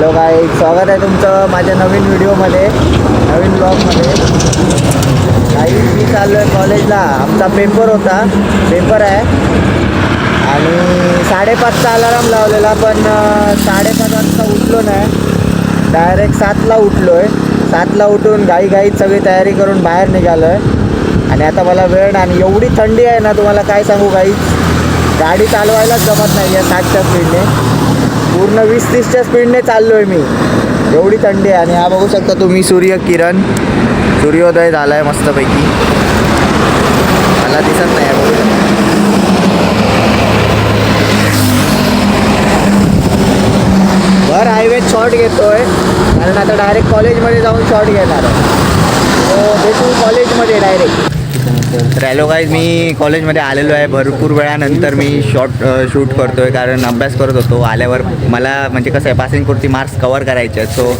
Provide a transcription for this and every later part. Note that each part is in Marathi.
हॅलो काय स्वागत आहे तुमचं माझ्या नवीन व्हिडिओमध्ये, नवीन ब्लॉगमध्ये. काही मी चाललो आहे कॉलेजला. आमचा पेपर होता, पेपर आहे आणि 5:30चा अलाराम लावलेला, पण 5:30 वाजता उठलो नाही. डायरेक्ट 7ला उठलो आहे. 7ला उठून घाईत सगळी तयारी करून बाहेर निघालो आहे. आणि आता मला वेळ नाही, आणि एवढी थंडी आहे ना, तुम्हाला काय सांगू. गाडी चालवायलाच जमत नाही आहे 60च्या स्पीडने. पूर्ण 20-30च्या स्पीडने चाललो आहे मी, एवढी थंडी आहे. आणि हा बघू शकता तुम्ही सूर्यकिरण, सूर्योदय झाला आहे मस्तपैकी. मला दिसत नाही आहे, बघू शकता. भर हायवेत शॉर्ट घेतो आहे, कारण आता डायरेक्ट कॉलेजमध्ये जाऊन शॉर्ट घेणार आहे. तो भेटू कॉलेजमध्ये डायरेक्ट. तर हॅलो गाईज, मी कॉलेजमध्ये आलेलो आहे. भरपूर वेळानंतर मी शूट करतो आहे, कारण अभ्यास करत होतो. आल्यावर मला म्हणजे कसं आहे, पासिंगपुरती मार्क्स कवर करायचे आहेत. सो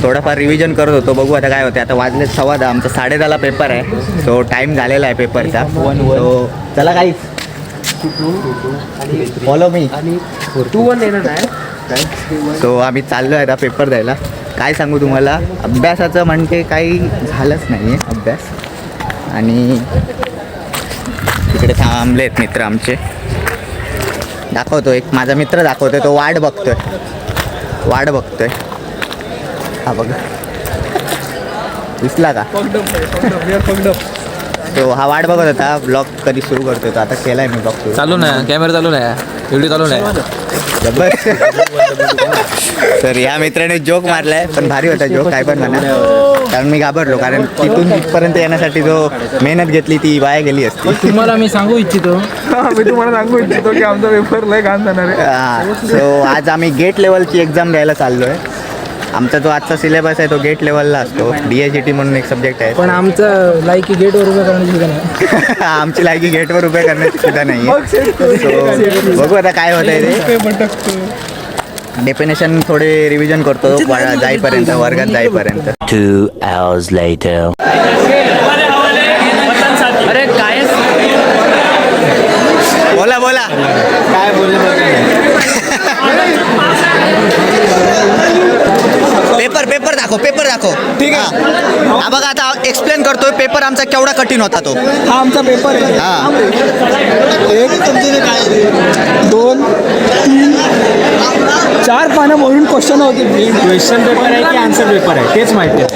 थोडंफार रिव्हिजन करत होतो. बघू आता काय होते. आता वाजले 10:15. आमचा 10:30ला पेपर आहे, सो टाईम झालेला आहे पेपरचा. सो चला गाईज, फॉलो मी. सो आम्ही चाललो आहे आता पेपर द्यायला. काय सांगू तुम्हाला, अभ्यासाचं म्हणजे काही झालंच नाही आहे अभ्यास. आणि तिकडे थांबले आहेत मित्र आमचे. दाखवतो, एक माझा मित्र दाखवतोय. तो वाट बघतोय. हा बघा, दिसला का? तो हा वाट बघत होता. ब्लॉग कधी सुरू करतोय. तो आता केलाय मी ब्लॉग सुरू. चालू नाही, कॅमेरा चालू नाही, व्हिडिओ चालू नाही. तर या मित्राने जोक मारलाय, पण भारी होता जोक, काय पण म्हणा. कारण मी घाबरलो, कारण तिथून तिथपर्यंत येण्यासाठी जो मेहनत घेतली ती वाया गेली असती. तुम्हाला मी सांगू इच्छितो की आमचा पेपर लय घाण जाणार आहे. सो आज आम्ही गेट लेवलची एक्झाम द्यायला चाललो आहे. आमचा जो आजचा सिलेबस आहे तो गेट लेवलला असतो. DIGT म्हणून एक सब्जेक्ट आहे, पण आमचं लायकी गेटवर उभं करण्याची सुद्धा नाही. आमची लायकी गेटवर उभे करण्याची सुद्धा नाही आहे. सो बघू आता काय होत आहे ते. डेफिनेशन थोडे रिव्हिजन करतो जाईपर्यंत, वर्गात जाईपर्यंत. 2 hours later. अरे काय बोला काय पेपर दाखव. ठीक आहे. हा बघा, आता एक्सप्लेन करतोय. पेपर आमचा केवढा कठीण होता तो. हा आमचा पेपर आहे. हा, 1 2 3 4 पानं भरून क्वेश्चन होते. क्वेश्चन पेपर आहे की आन्सर पेपर आहे तेच माहिती आहे.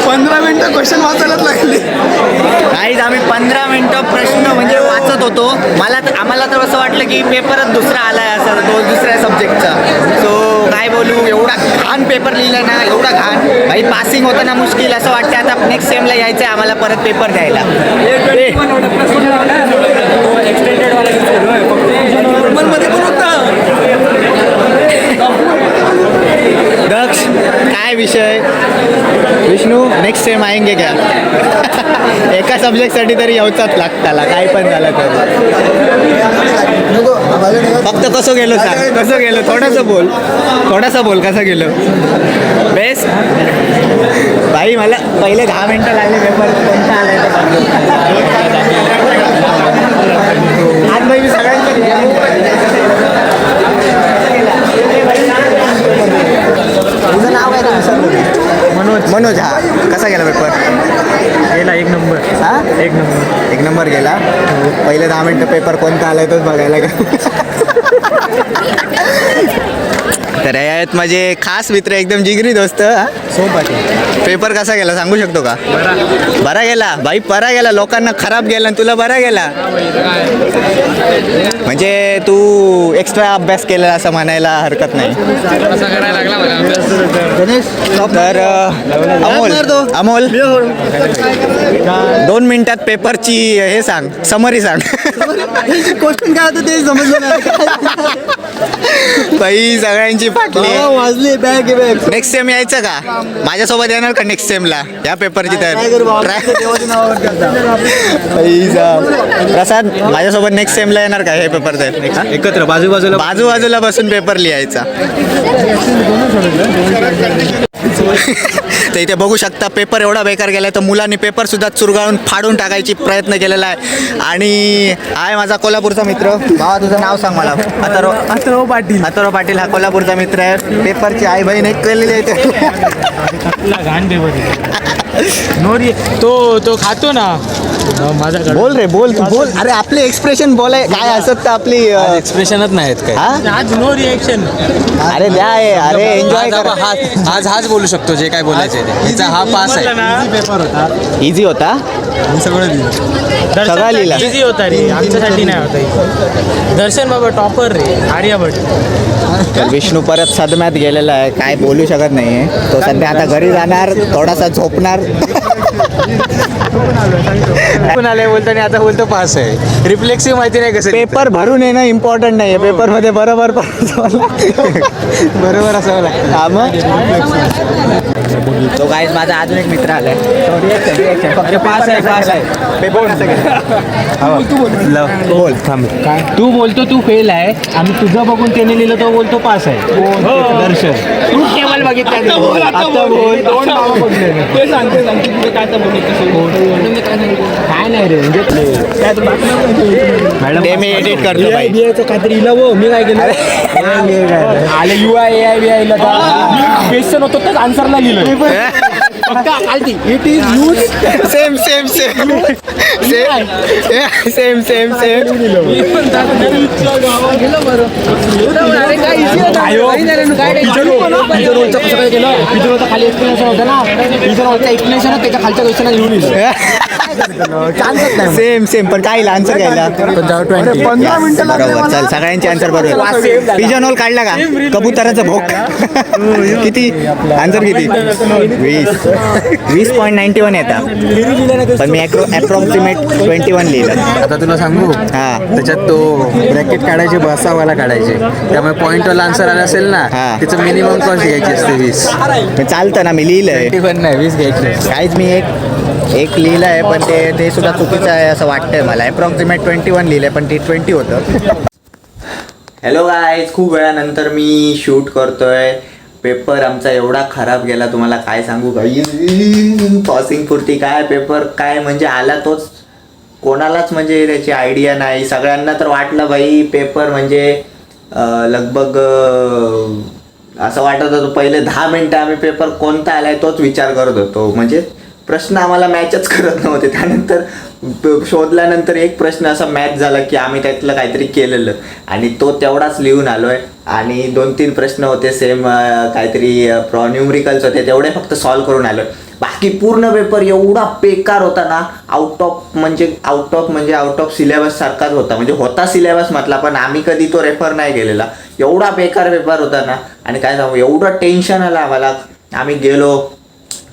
15 मिनिटं क्वेश्चन वाचायलाच लागले. काहीच आम्ही 15 मिनिटं प्रश्न म्हणजे वाचत होतो. आम्हाला तर असं वाटलं की पेपरच दुसरा आलाय असं, तो दुसऱ्या सब्जेक्टचा. सो काय बोलू, एवढा घाण पेपर लिहिला ना, एवढा घाण. भाई पासिंग होतं ना मुश्किल. असं वाटतं आता नेक्स्ट सेमला यायचं आहे आम्हाला परत पेपर द्यायला. दक्ष, काय विषय? विष्णू, नेक्स्ट सेम आएंगे क्या? एका सब्जेक्टसाठी तरी यावचाच लागताला, काय पण झालं तर. फक्त कसं गेलो सांग, कसं गेलो? थोडंसं बोल कसं गेलो. बेस्ट भाई. मला पहिले 10 मिनटं लागले पेपर कोणता आलाय आज भाई. मी तुझं नाव आहे का? मनोज. हा, कसा गेला पेपर? गेला 1 नंबर. हा, 1 नंबर गेला. पहिले 10 मिनटं पेपर कोणता आलाय तोच बघायला तर आहेत माझे खास मित्र, एकदम जिगरी दोस्त. पेपर कसा गेला सांगू शकतो का? बरा गेला भाई, बरा गेला. लोकांना खराब गेला आणि तुला बरा गेला. म्हणजे तू एक्स्ट्रा अभ्यास केला असं म्हणायला हरकत नाही. तर अमोल 2 मिनिटात पेपरची हे सांग, समरी सांग. क्वेश्चन काय होतं ते समजलं नाही. बाई सगळ्यांची फाटली. वाजले बॅग. नेक्स्ट सेम यायचं का? माझ्यासोबत येणार का नेक्स्ट सेमला या पेपरची? तर प्रसाद, माझ्यासोबत नेक्स्ट सेमला येणार का हे पेपर? तर एकत्र बाजूबाजूला बसून पेपर लिहायचा. तर इथे बघू शकता पेपर एवढा बेकार गेलाय तर मुलांनी पेपर सुद्धा चुरगाळून फाडून टाकायची प्रयत्न केलेला आहे. आणि आहे माझा कोल्हापूरचा मित्र. भावा तुझं नाव सांग मला. अथर्व पाटील हा कोल्हापूरचा मित्र आहे. पेपरची आई बहीण एक केलेली आहे तो खातो ना माझ्याकडे. बोल रे बोल तू बोल. अरे आपले एक्सप्रेशन बोलाय काय असत तर आपली एक्सप्रेशनच नाहीत काय. हा? आज नो रिएक्शन. अरे द्या अरे एन्जॉय कर. आज हाच बोलू शकतो जे काय बोलायचं ते. हिचा हा पास आहे. पेपर होता. इझी होता. सगळं लिहिलं. इझी होता रे, आमच्यासाठी नाही होता. दर्शन बाबा टॉपर रे, आर्यभट. तर विष्णू परत सदम्यात गेलेला आहे. काय बोलू शकत नाही. तो सध्या आता घरी जाणार, थोडासा झोपणार. पण आले बोलताना आता बोलतो पास आहे. रिफ्लेक्सिव्ह माहिती नाही कसं. पेपर भरून येणं इम्पॉर्टंट नाही आहे. पेपरमध्ये बरोबर बरोबर असावं लागतं. हा मग तो गाईज माझा अजून एक मित्र आलाय. पास आहे. पेपर कसं गेला? बोल थांब. तू बोलतो तू फेल आहे, आम्ही तुझं बघून त्याने लिहिलं तो बोलतो पास आहे. दर्शन तू टेबल बघितला आता बोल. काय नाही रे मॅडम ते मी एडिट करतो बाई. काहीतरी इलं मी काय केलं आले UI क्वेश्चन होतो तर आन्सरला लिहिलं. It is use same same same same same same खाली एक्सप्लेनेशन होतं ना. एक्सप्लेनेशन त्याच्या खालच्या क्वेश्चन लिहून सेम सेम पण काय आन्सर घ्यायला 15 मिनिटं बरोबर. चल सगळ्यांचे आन्सर बरोबर. पिजन होल काढला का? कबुतराचं भोक किती आन्सर किती? 20.91 येतात. पण मी अप्रॉक्सिमेट 21 लिहिलं. आता तुला सांगू हा त्याच्यात तो ब्रॅकेट काढायचे बसावाला काढायचे. त्यामुळे पॉईंटवाला आन्सर आला असेल ना हा. त्याचं मिनिमम कॉस्ट घ्यायची असते 20. पण चालतं ना मी लिहिलंय. 21 नाही 20 घ्यायची. काहीच मी एक लिहिलं आहे पण ते सुद्धा चुकीचं आहे असं वाटतंय मला. अप्रॉक्सिमेट 21 लिहिलं आहे पण ते 20 होतं. हॅलो गाईज, खूप वेळानंतर मी शूट करतोय. पेपर आमचा एवढा खराब गेला तुम्हाला काय सांगू. काही पासिंग पुरती काय पेपर काय म्हणजे आला तोच कोणालाच म्हणजे त्याची आयडिया नाही. सगळ्यांना तर वाटलं बाई पेपर म्हणजे लगभग असं वाटत होतं पहिले 10 मिनटं आम्ही पेपर कोणता आलाय तोच विचार करत होतो. म्हणजे प्रश्न आम्हाला मॅचच करत नव्हते. त्यानंतर शोधल्यानंतर एक प्रश्न असा मॅच झाला की आम्ही त्यातलं काहीतरी केलेलं आणि तो तेवढाच लिहून आलोय. आणि 2-3 प्रश्न होते सेम काहीतरी न्यूमरिकल्स होते तेवढे फक्त सॉल्व करून आलोय. बाकी पूर्ण पेपर एवढा बेकार होता ना. आउट ऑफ सिलेबस सारखाच होता. म्हणजे होता सिलेबस म्हटला पण आम्ही कधी तो रेफर नाही केलेला. एवढा बेकार पेपर होता ना. आणि काय सांगू एवढं टेन्शन आलं आम्हाला. आम्ही गेलो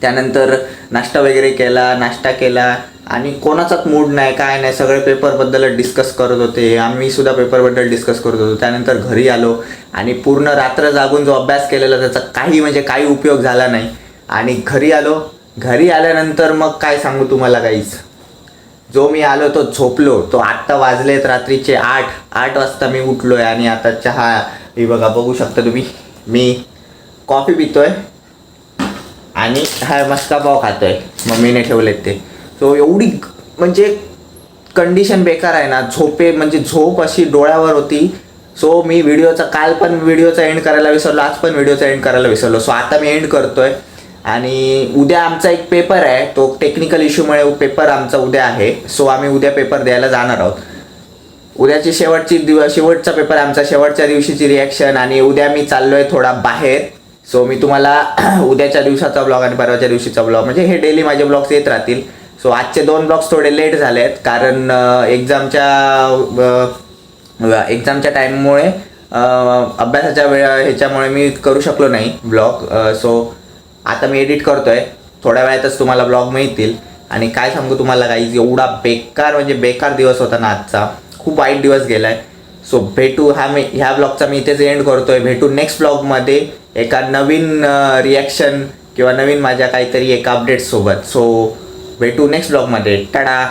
त्यानंतर नाश्ता वगैरे केला आणि कोणाचाच मूड नाही काय नाही. सगळे पेपरबद्दल डिस्कस करत होते. आम्ही सुद्धा पेपरबद्दल डिस्कस करत होतो. त्यानंतर घरी आलो आणि पूर्ण रात्र जागून जो अभ्यास केलेला त्याचा काही उपयोग झाला नाही. आणि घरी आल्यानंतर मग काय सांगू तुम्हाला काहीच. जो मी आलो तो झोपलो. तो आत्ता वाजलेत रात्रीचे 8 वाजता मी उठलोय आणि आता चहा हे बघा बघू शकता तुम्ही. मी कॉफी पितोय आणि हा मस्का पाव खातोय. मम्मीने ठेवलेत ते. सो एवढी म्हणजे कंडिशन बेकार आहे ना. झोप अशी डोळ्यावर होती. सो मी काल पण व्हिडिओचा एंड करायला विसरलो. आज पण व्हिडिओचा एंड करायला विसरलो. सो आता मी एंड करतोय. आणि उद्या आमचा एक पेपर आहे. तो टेक्निकल इश्यूमुळे पेपर आमचा उद्या आहे. सो आम्ही उद्या पेपर द्यायला जाणार आहोत. उद्याची शेवटचा पेपर आमचा. शेवटच्या दिवशीची रिॲक्शन. आणि उद्या मी चाललोय थोडा बाहेर. सो मी तुम्हाला उद्याच्या दिवसाचा ब्लॉग आणि परवाच्या दिवशीचा ब्लॉग म्हणजे हे डेली माझे ब्लॉग्स येत राहतील. सो आजचे 2 ब्लॉग्स थोडे लेट झाले आहेत कारण एक्झामच्या टाईममुळे अभ्यासाच्या ह्याच्यामुळे मी करू शकलो नाही ब्लॉग. सो आता मी एडिट करतोय. थोड्या वेळातच तुम्हाला ब्लॉग मिळतील. आणि काय सांगू तुम्हाला काही एवढा बेकार दिवस होता ना आजचा. खूप वाईट दिवस गेलाय. सो भेटू ह्या ब्लॉगचा मी इथेच एंड करतोय. भेटू नेक्स्ट ब्लॉगमध्ये एका नवीन रिॲक्शन किंवा नवीन माझ्या काहीतरी एका अपडेट्ससोबत. सो भेटू नेक्स्ट ब्लॉगमध्ये. टाटा.